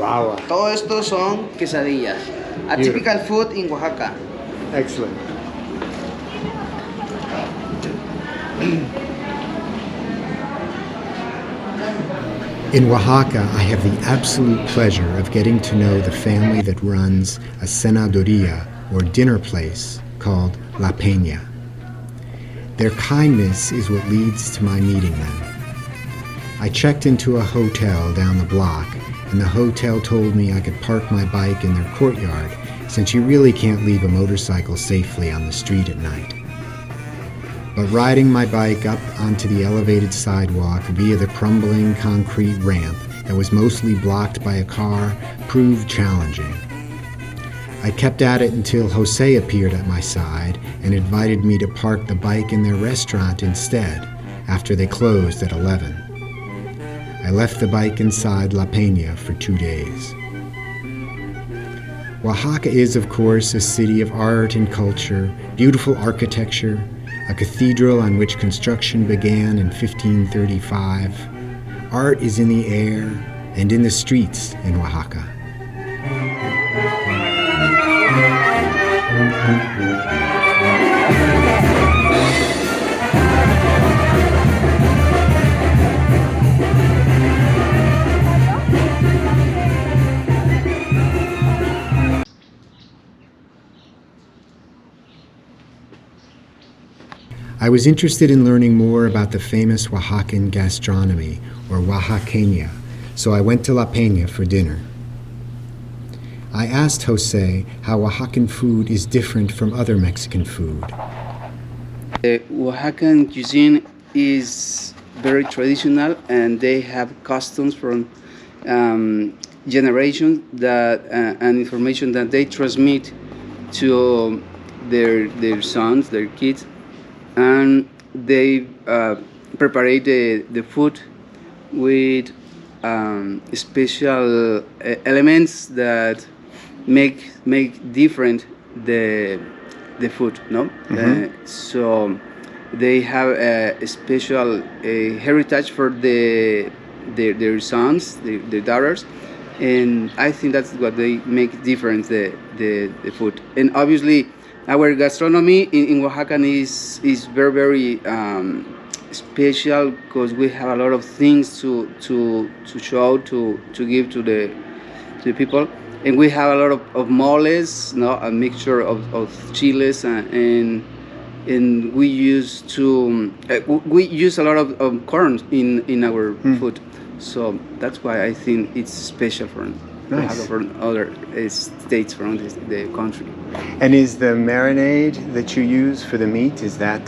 Wow. Todo esto son quesadillas. A typical food in Oaxaca. Excellent. In Oaxaca, I have the absolute pleasure of getting to know the family that runs a cenaduría, or dinner place, called La Peña. Their kindness is what leads to my meeting them. I checked into a hotel down the block, and the hotel told me I could park my bike in their courtyard, since you really can't leave a motorcycle safely on the street at night. But riding my bike up onto the elevated sidewalk via the crumbling concrete ramp that was mostly blocked by a car proved challenging. I kept at it until Jose appeared at my side and invited me to park the bike in their restaurant instead, after they closed at 11. I left the bike inside La Peña for 2 days. Oaxaca is, of course, a city of art and culture, beautiful architecture, a cathedral on which construction began in 1535. Art is in the air and in the streets in Oaxaca. I was interested in learning more about the famous Oaxacan gastronomy, or Oaxaqueña, so I went to La Peña for dinner. I asked Jose how Oaxacan food is different from other Mexican food. The Oaxacan cuisine is very traditional, and they have customs from generations that and information that they transmit to their sons, their kids, and they prepare the food with special elements that make different the food, no? Mm-hmm. So they have a special heritage for their sons, their daughters, and I think that's what they make different the food. And obviously, our gastronomy in Oaxacan is very special, because we have a lot of things to show, to give to the people, and we have a lot of moles, no, a mixture of chiles, and we use a lot of corn in our food, so that's why I think it's special from Nice. from other states from the country. And is the marinade that you use for the meat, is that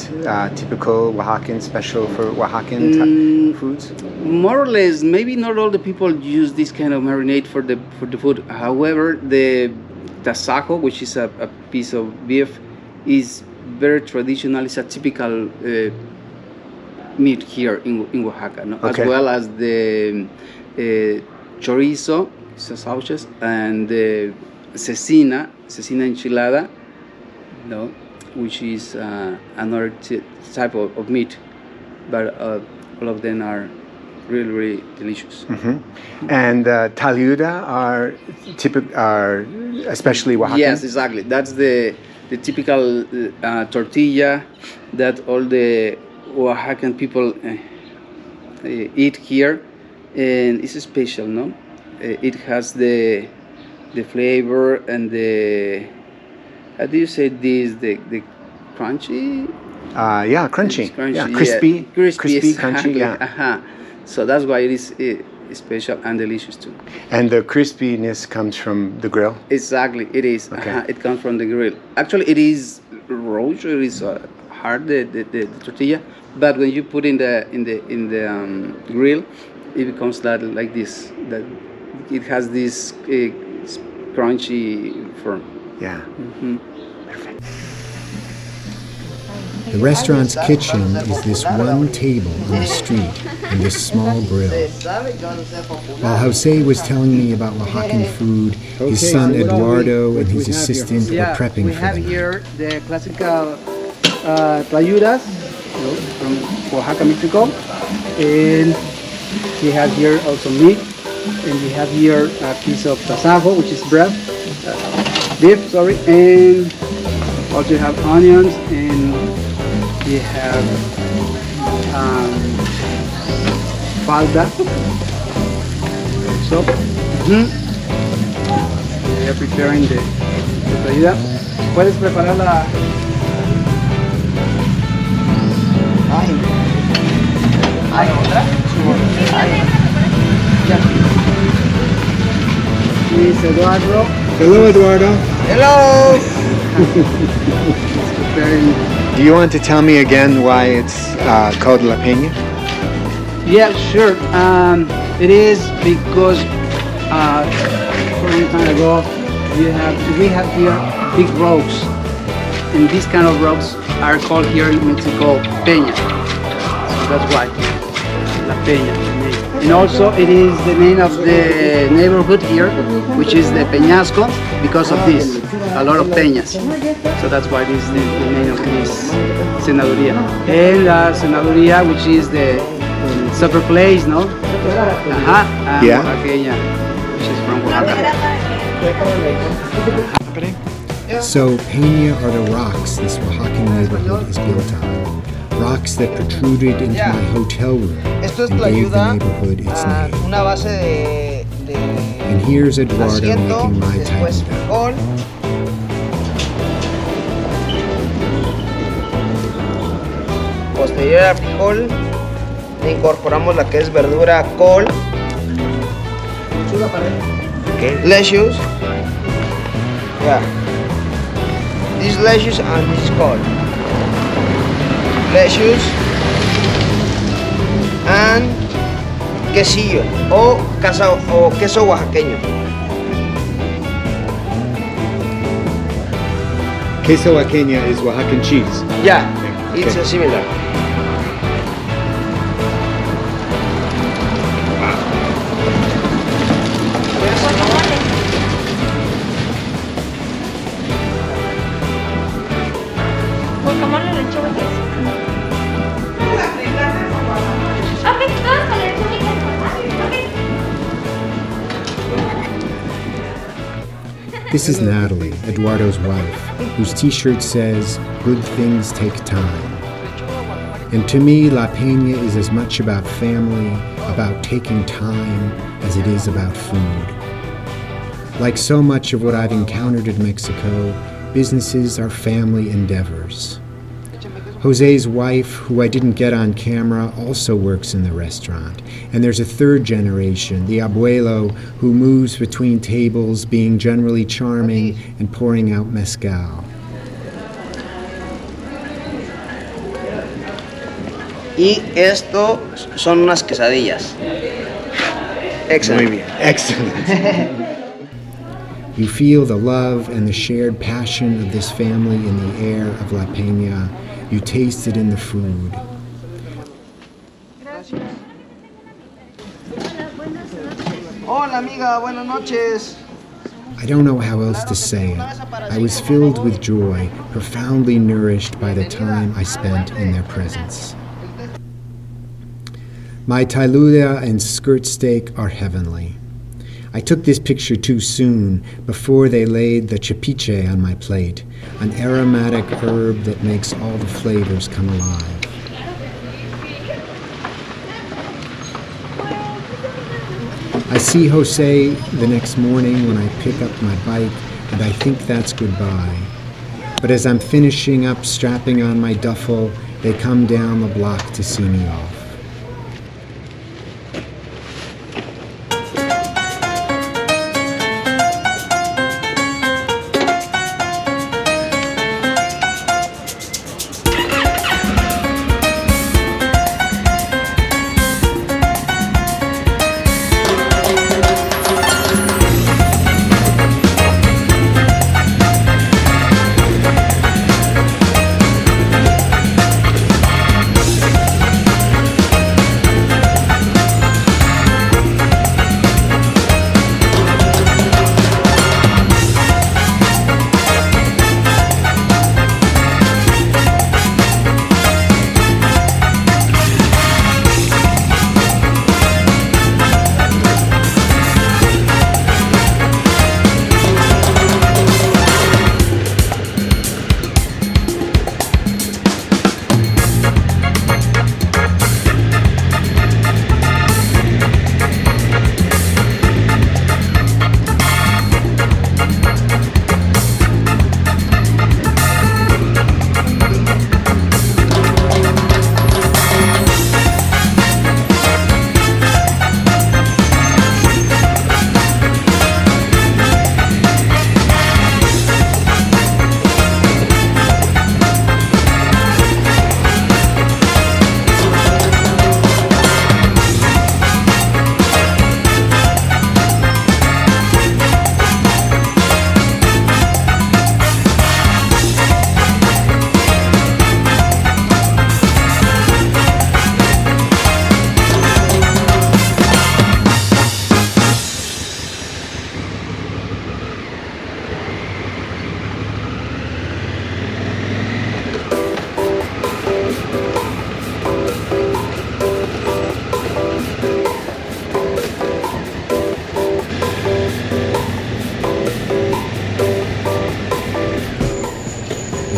typical Oaxacan, special for Oaxacan foods? More or less, maybe not all the people use this kind of marinade for the food. However, the tasajo, which is a piece of beef, is very traditional. It's a typical meat here in Oaxaca, no? Okay. As well as the chorizo, sausages, and the cecina enchilada, no, which is another type of meat, but all of them are really delicious. Mm-hmm. And taluda are especially Oaxacan? Yes, exactly. That's the typical tortilla that all the Oaxacan people eat here, and it's special, no? It has the flavor and the, how do you say this, the crunchy? Yeah, crunchy. It's crunchy, Yeah, crispy, crispy, exactly. crunchy. Yeah. Uh-huh. So that's why it is special and delicious too. And the crispiness comes from the grill. Exactly, it is. Okay. It comes from the grill. Actually, it is raw. It is hard, the tortilla, but when you put in the grill, it becomes like this. That it has this crunchy form. Yeah. Mm-hmm. Perfect. The restaurant's kitchen is this one table on the street and this small grill. While Jose was telling me about Oaxacan food, his son Eduardo and his assistant were prepping we for have the here night. the classical tlayudas from Oaxaca, Mexico, and we have here also meat, And we have here a piece of tasajo, which is beef, sorry, and also you have onions, and we have falda. So, we are preparing the tortilla. ¿Puedes preparar la? ¿Hay otra? Ya. This is Eduardo. Hello, Eduardo. Hello! Do you want to tell me again why it's called La Peña? Yeah, sure. It is because a long time ago we have here big rocks, and these kind of rocks are called here in Mexico peña. So that's why La Peña. And also it is the name of the neighborhood here, which is the Peñasco, because of this, a lot of peñas. So that's why this is the name of this senaduría. And la senaduría, which is the supper place, no? Yeah. Oaxaqueña, which is from Oaxaca. So Peña are the rocks this Oaxacan neighborhood is built on. Rocks that protruded into my hotel room Esto es and gave the tlayuda, neighborhood its name. una base de And here's Eduardo asiento, making my después tayuda. frijol, posterior al frijol le incorporamos la que es verdura, col, lettuce, yeah, this lettuce and this col, lettuce and quesillo o queso oaxaqueño. Queso Oaxaqueña is Oaxacan cheese. Yeah, it's Okay. similar. Guacamole, lechuga, ¿qué es? Ok, todas con lechuga y queso, ¿verdad? Ok. This is Natalie, Eduardo's wife, whose t-shirt says, "Good things take time." And to me, La Peña is as much about family, about taking time, as it is about food. Like so much of what I've encountered in Mexico, businesses are family endeavors. Jose's wife, who I didn't get on camera, also works in the restaurant. And there's a third generation, the abuelo, who moves between tables, being generally charming and pouring out mezcal. Y esto son unas quesadillas. Excellent. Excellent. You feel the love and the shared passion of this family in the air of La Peña. You taste it in the food. Hola amiga, buenas noches. I don't know how else to say it. I was filled with joy, profoundly nourished by the time I spent in their presence. My tayuda and skirt steak are heavenly. I took this picture too soon, before they laid the chapiche on my plate, an aromatic herb that makes all the flavors come alive. I see Jose the next morning when I pick up my bike, and I think that's goodbye. But as I'm finishing up strapping on my duffel, they come down the block to see me off.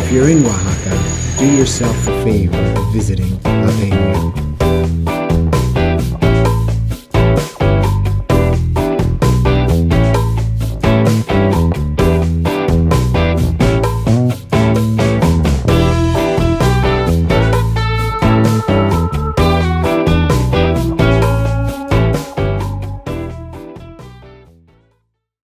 If you're in Oaxaca, do yourself the favor of visiting La Peña.